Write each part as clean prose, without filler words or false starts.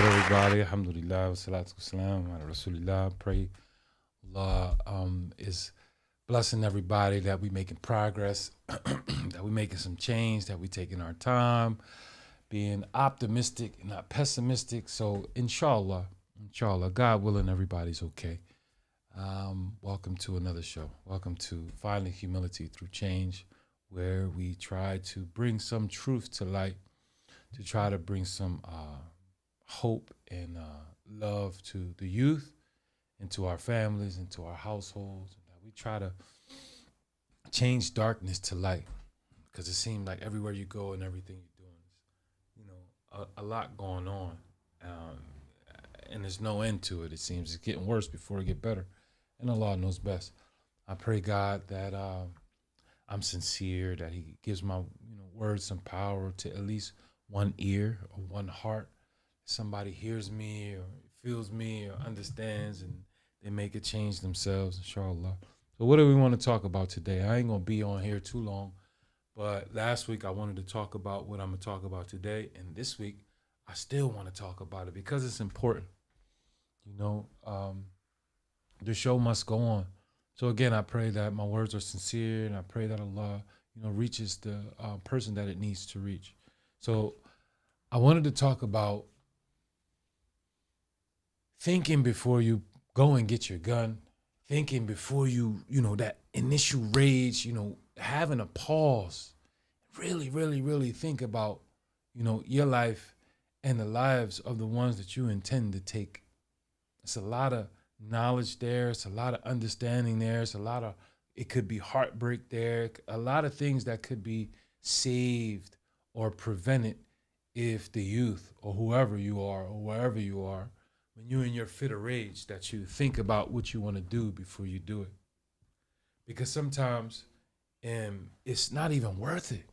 good, everybody? Alhamdulillah, wassalatu wassalam, ala rasulillah. Pray Allah is blessing everybody that we making progress, that we making some change, that we taking our time, being optimistic and not pessimistic. So inshallah, God willing, everybody's okay. Welcome to another show. Welcome to Finding Humility Through Change, where we try to bring some truth to light, to try to bring some hope and love to the youth and to our families and to our households. And that we try to change darkness to light, because it seems like everywhere you go and everything you're doing is, a lot going on. Um, and there's no end to it. It seems it's getting worse before it get better. And Allah knows best. I pray God that I'm sincere, that He gives my words some power to at least one ear or one heart. Somebody hears me or feels me or understands, and they make a change themselves, inshallah. So what do we want to talk about today? I ain't going to be on here too long, but last week I wanted to talk about what I'm going to talk about today, and this week I still want to talk about it because it's important. The show must go on. So again, I pray that my words are sincere, and I pray that Allah, reaches the person that it needs to reach. So I wanted to talk about thinking before you go and get your gun, thinking before that initial rage, having a pause, really, really, really think about, your life and the lives of the ones that you intend to take. It's a lot of knowledge there. It's a lot of understanding there. It could be heartbreak there. A lot of things that could be saved or prevented if the youth or whoever you are or wherever you are, when you're in your fit of rage, that you think about what you want to do before you do it. Because sometimes it's not even worth it.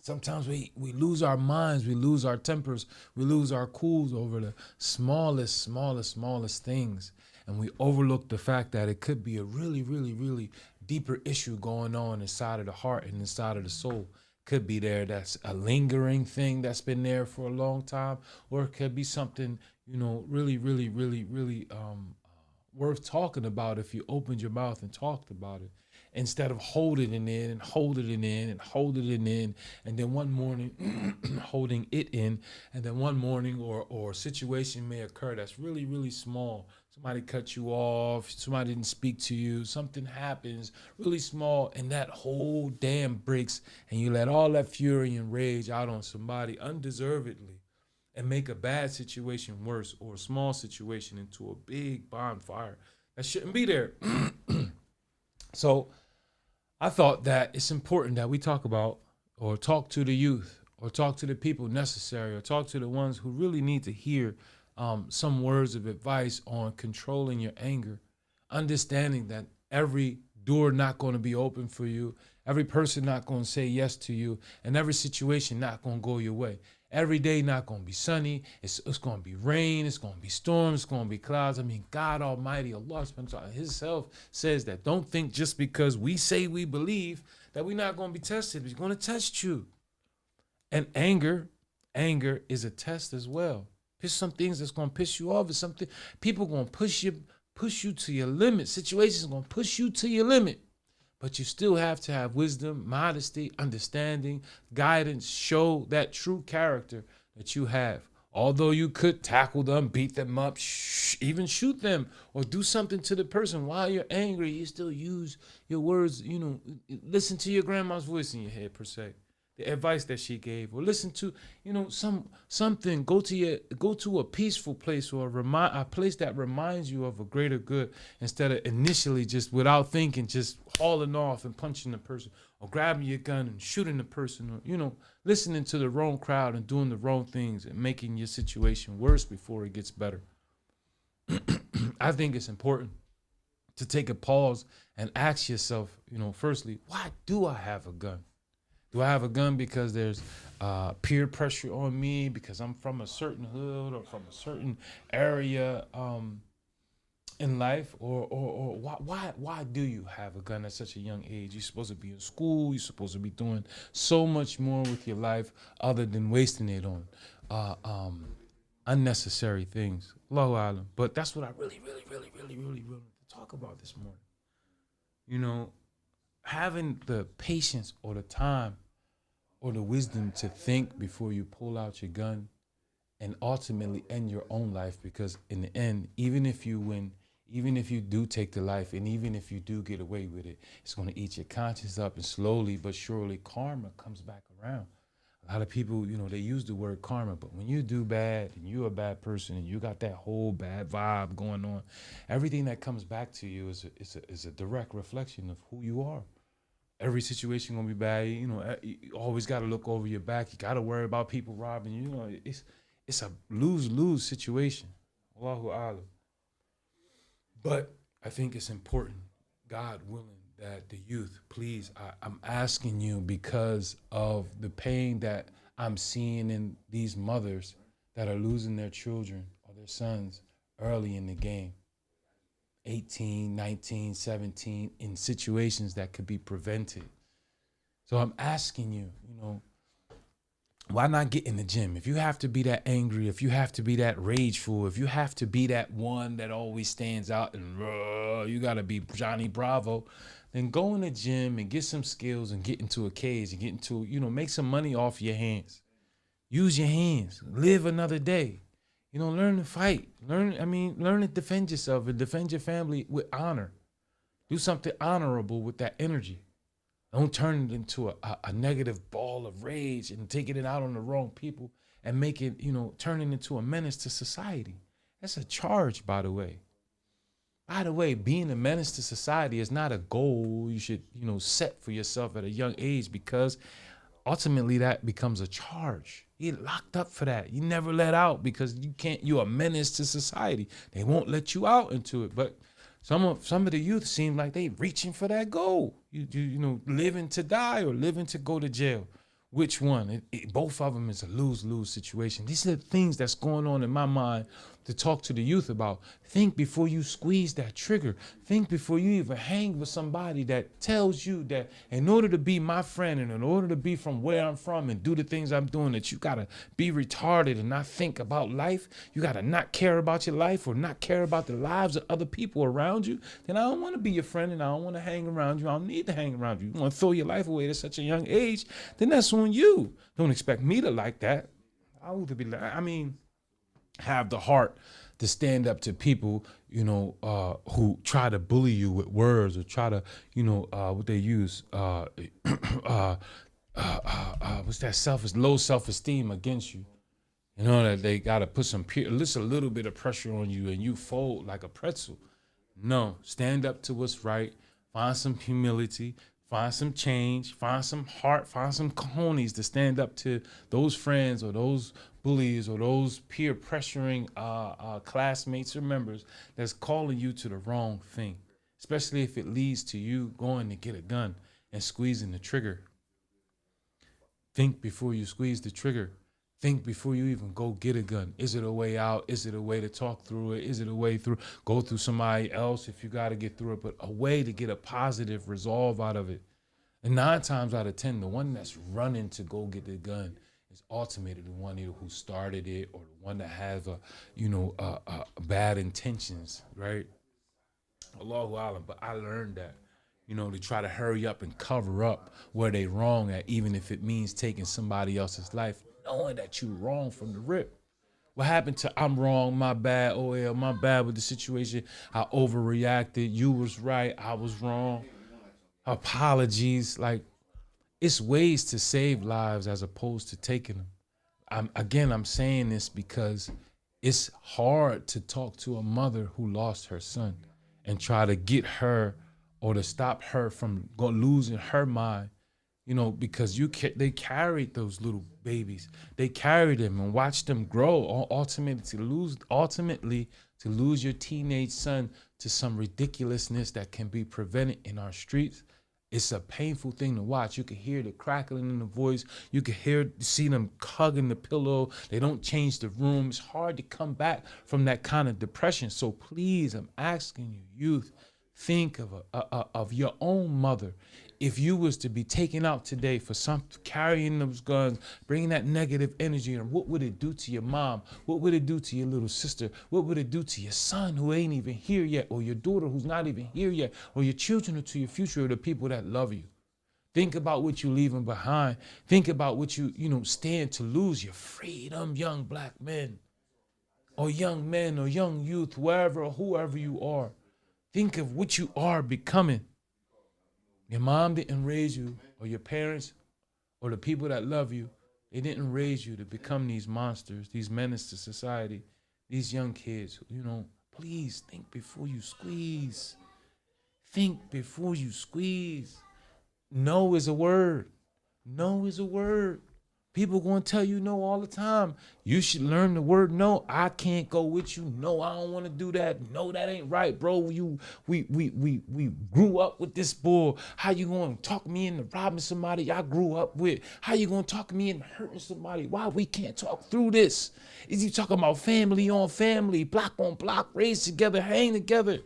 Sometimes we lose our minds, we lose our tempers, we lose our cools over the smallest things. And we overlook the fact that it could be a really, really, really deeper issue going on inside of the heart and inside of the soul. Could be there that's a lingering thing that's been there for a long time, or it could be something, really, really, really, really worth talking about if you opened your mouth and talked about it, instead of holding it in and holding it in and holding it in, and then one morning holding it in, and then one morning or a situation may occur that's really, really small. Somebody cut you off, somebody didn't speak to you, something happens really small, and that whole dam breaks, and you let all that fury and rage out on somebody undeservedly and make a bad situation worse, or a small situation into a big bonfire that shouldn't be there. So I thought that it's important that we talk about, or talk to the youth, or talk to the people necessary, or talk to the ones who really need to hear some words of advice on controlling your anger, understanding that every door not going to be open for you, every person not going to say yes to you, and every situation not going to go your way. Every day not going to be sunny. It's going to be rain. It's going to be storms. It's going to be clouds. I mean, God Almighty, Allah Himself says that don't think just because we say we believe that we're not going to be tested. He's going to test you. And anger is a test as well. There's some things that's going to piss you off. It's something people going to push you to your limit. Situations going to push you to your limit. But you still have to have wisdom, modesty, understanding, guidance, show that true character that you have. Although you could tackle them, beat them up, even shoot them, or do something to the person while you're angry, you still use your words, listen to your grandma's voice in your head, per se. The advice that she gave, or listen to, something. Go to a peaceful place, or a place that reminds you of a greater good, instead of initially just without thinking, just hauling off and punching the person, or grabbing your gun and shooting the person, or listening to the wrong crowd and doing the wrong things and making your situation worse before it gets better. I think it's important to take a pause and ask yourself, firstly, why do I have a gun? Do I have a gun because there's peer pressure on me, because I'm from a certain hood or from a certain area in life, or why do you have a gun at such a young age? You're supposed to be in school. You're supposed to be doing so much more with your life other than wasting it on unnecessary things. Allahu Alam. But that's what I really wanted to talk about this morning. You know, having the patience or the time or the wisdom to think before you pull out your gun and ultimately end your own life, because in the end, even if you win, even if you do take the life, and even if you do get away with it, it's going to eat your conscience up, and slowly but surely karma comes back around. A lot of people, they use the word karma, but when you do bad and you're a bad person and you got that whole bad vibe going on, everything that comes back to you is a direct reflection of who you are. Every situation gonna be bad. You always got to look over your back. You got to worry about people robbing you. It's a lose-lose situation. Allahu Alam. But I think it's important, God willing, that the youth, please, I'm asking you, because of the pain that I'm seeing in these mothers that are losing their children or their sons early in the game, 18, 19, 17, in situations that could be prevented. So I'm asking you, why not get in the gym? If you have to be that angry, if you have to be that rageful, if you have to be that one that always stands out and you got to be Johnny Bravo, then go in the gym and get some skills and get into a cage and get into, make some money off your hands. Use your hands. Live another day. Learn to fight. Learn to defend yourself and defend your family with honor. Do something honorable with that energy. Don't turn it into a negative ball of rage and taking it out on the wrong people and make it, turn it into a menace to society. That's a charge, by the way. By the way, being a menace to society is not a goal you should, set for yourself at a young age, because ultimately that becomes a charge. You get locked up for that. You never let out because you're a menace to society. They won't let you out into it. But some of the youth seem like they reaching for that goal. Living to die or living to go to jail. Which one? Both of them is a lose-lose situation. These are the things that's going on in my mind to talk to the youth about. Think before you squeeze that trigger. Think before you even hang with somebody that tells you that in order to be my friend and in order to be from where I'm from and do the things I'm doing, that you got to be retarded and not think about life. You got to not care about your life or not care about the lives of other people around you. Then I don't want to be your friend and I don't want to hang around you. I don't need to hang around you. You want to throw your life away at such a young age, then that's on you. Don't expect me to like that. Have the heart to stand up to people, who try to bully you with words or try to, what they use, what's that low self-esteem against you. That they got to put just a little bit of pressure on you and you fold like a pretzel. No, stand up to what's right. Find some humility. Find some change, find some heart, find some cojones to stand up to those friends or those bullies or those peer pressuring classmates or members that's calling you to the wrong thing, especially if it leads to you going to get a gun and squeezing the trigger. Think before you squeeze the trigger. Think before you even go get a gun. Is it a way out? Is it a way to talk through it? Is it a way through? Go through somebody else if you got to get through it, but a way to get a positive resolve out of it. And 9 times out of 10, the one that's running to go get the gun is ultimately the one either who started it or the one that has bad intentions, right? Allahu Alam. But I learned that, to try to hurry up and cover up where they wrong at, even if it means taking somebody else's life, knowing that you wrong from the rip. What happened to I'm wrong, my bad, my bad with the situation. I overreacted. You was right. I was wrong. Apologies. Like, it's ways to save lives as opposed to taking them. I'm saying this because it's hard to talk to a mother who lost her son and try to get her or to stop her from losing her mind. Because they carried those little babies. They carried them and watched them grow. Ultimately to lose your teenage son to some ridiculousness that can be prevented in our streets. It's a painful thing to watch. You can hear the crackling in the voice. You can see them hugging the pillow. They don't change the room. It's hard to come back from that kind of depression. So please, I'm asking you, youth, think of your own mother. if you was to be taken out today for carrying those guns, bringing that negative energy, and what would it do to your mom? What would it do to your little sister? What would it do to your son who ain't even here yet, or your daughter who's not even here yet, or your children, or to your future, or the people that love you? Think about what you're leaving behind. Think about what you stand to lose. Your freedom, young black men, or young men, or young youth, wherever or whoever you are. Think of what you are becoming. Your mom didn't raise you, or your parents, or the people that love you, they didn't raise you to become these monsters, these menaces to society, these young kids. Please think before you squeeze. Think before you squeeze. No is a word. No is a word. People going to tell you no all the time. You should learn the word no. I can't go with you. No, I don't want to do that. No, that ain't right, bro. We grew up with this bull. How you going to talk me into robbing somebody I grew up with? How you going to talk me into hurting somebody? Why we can't talk through this? Is you talking about family on family, block on block, raised together, hang together?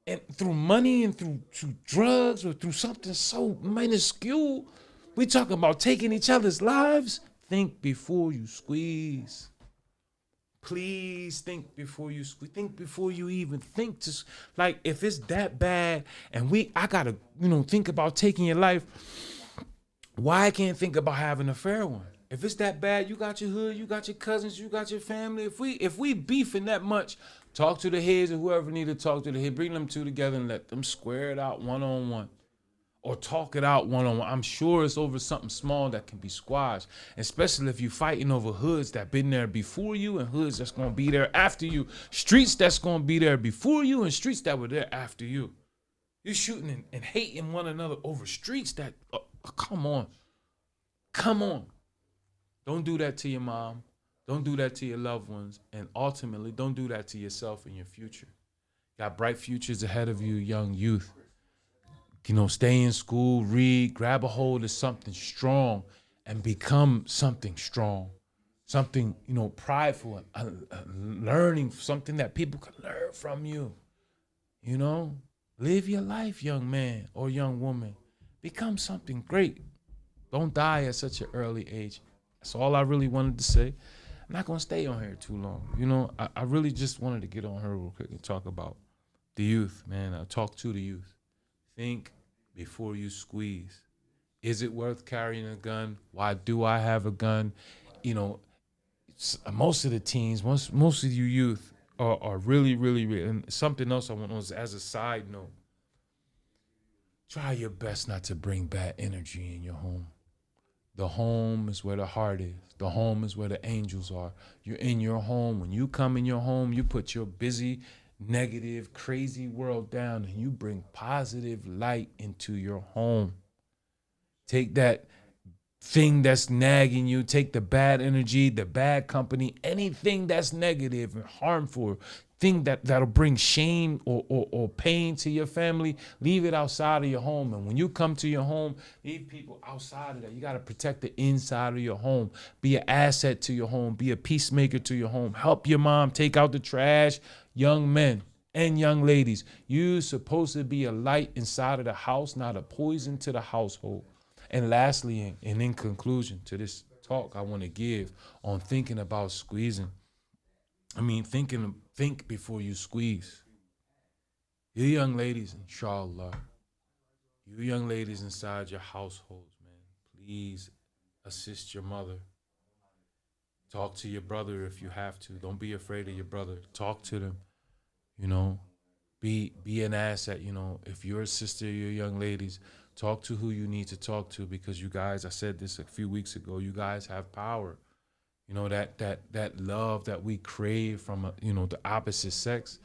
And through money and through drugs or through something so minuscule, we talking about taking each other's lives. Think before you squeeze. Please think before you squeeze. Think before you even think to, like, if it's that bad and I gotta, think about taking your life, why I can't think about having a fair one? If it's that bad, you got your hood, you got your cousins, you got your family. If we beefing that much, talk to the heads or whoever need to talk to the head. Bring them two together and let them square it out one-on-one. Or talk it out one-on-one. I'm sure it's over something small that can be squashed. Especially if you're fighting over hoods that been there before you and hoods that's going to be there after you. Streets that's going to be there before you and streets that were there after you. You're shooting and hating one another over streets that, come on. Come on. Don't do that to your mom. Don't do that to your loved ones. And ultimately, don't do that to yourself and your future. Got bright futures ahead of you, young youth. Stay in school, read, grab a hold of something strong and become something strong. Something, prideful, learning, something that people can learn from you. Live your life, young man or young woman. Become something great. Don't die at such an early age. That's all I really wanted to say. I'm not going to stay on here too long. I really just wanted to get on here real quick and talk about the youth, man. I talk to the youth. Think before you squeeze. Is it worth carrying a gun? Why do I have a gun? Most of the teens, most of you youth are really, really, really, and something else I want to, as a side note, try your best not to bring bad energy in your home. The home is where the heart is. The home is where the angels are. You're in your home. When you come in your home, you put your busy, negative, crazy world down and you bring positive light into your home. Take that thing that's nagging you, take the bad energy, the bad company, anything that's negative and harmful, thing that'll bring shame or pain to your family, leave it outside of your home. And when you come to your home, leave people outside of that. You got to protect the inside of your home. Be an asset to your home. Be a peacemaker to your home. Help your mom take out the trash. Young men and young ladies, you're supposed to be a light inside of the house, not a poison to the household. And lastly, and in conclusion to this talk I want to give on thinking about squeezing. Think before you squeeze. You young ladies, inshallah, you young ladies inside your households, man, please assist your mother. Talk to your brother if you have to. Don't be afraid of your brother. Talk to them. Be an asset. If you're a sister, you're young ladies, talk to who you need to talk to, because you guys, I said this a few weeks ago, you guys have power. That love that we crave from the opposite sex.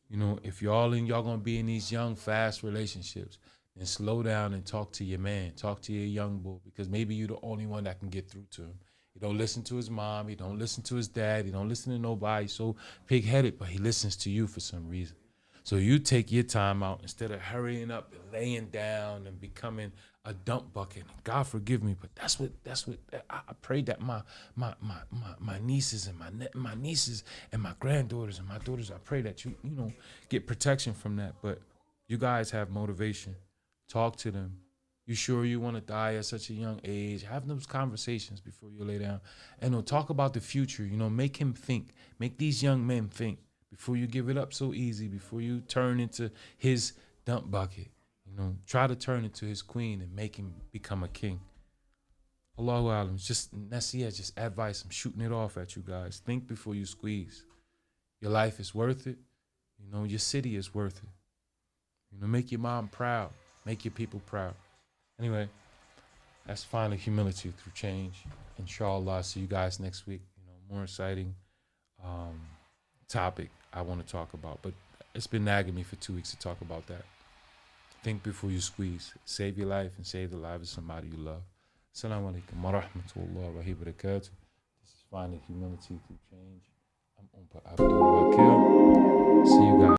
If y'all gonna be in these young, fast relationships, then slow down and talk to your man, talk to your young boy, because maybe you're the only one that can get through to him. He don't listen to his mom, he don't listen to his dad, he don't listen to nobody. He's so pig-headed, but he listens to you for some reason. So you take your time out instead of hurrying up and laying down and becoming a dump bucket. God forgive me, but that's what I pray that my nieces and my nieces and my granddaughters and my daughters, I pray that you get protection from that. But you guys have motivation. Talk to them. You sure you want to die at such a young age? Have those conversations before you lay down. And talk about the future. Make him think. Make these young men think before you give it up so easy, before you turn into his dump bucket. Try to turn into his queen and make him become a king. Allahu Alam. Just advice. I'm shooting it off at you guys. Think before you squeeze. Your life is worth it. Your city is worth it. Make your mom proud. Make your people proud. Anyway, that's finally humility through change. Inshallah, see you guys next week. More exciting topic I want to talk about. But it's been nagging me for 2 weeks to talk about that. Think before you squeeze. Save your life and save the life of somebody you love. Assalamu alaikum wa rahmatullahi wa barakatuh. This is finally humility through change. I'm Umpa Abdul Wakil. See you guys.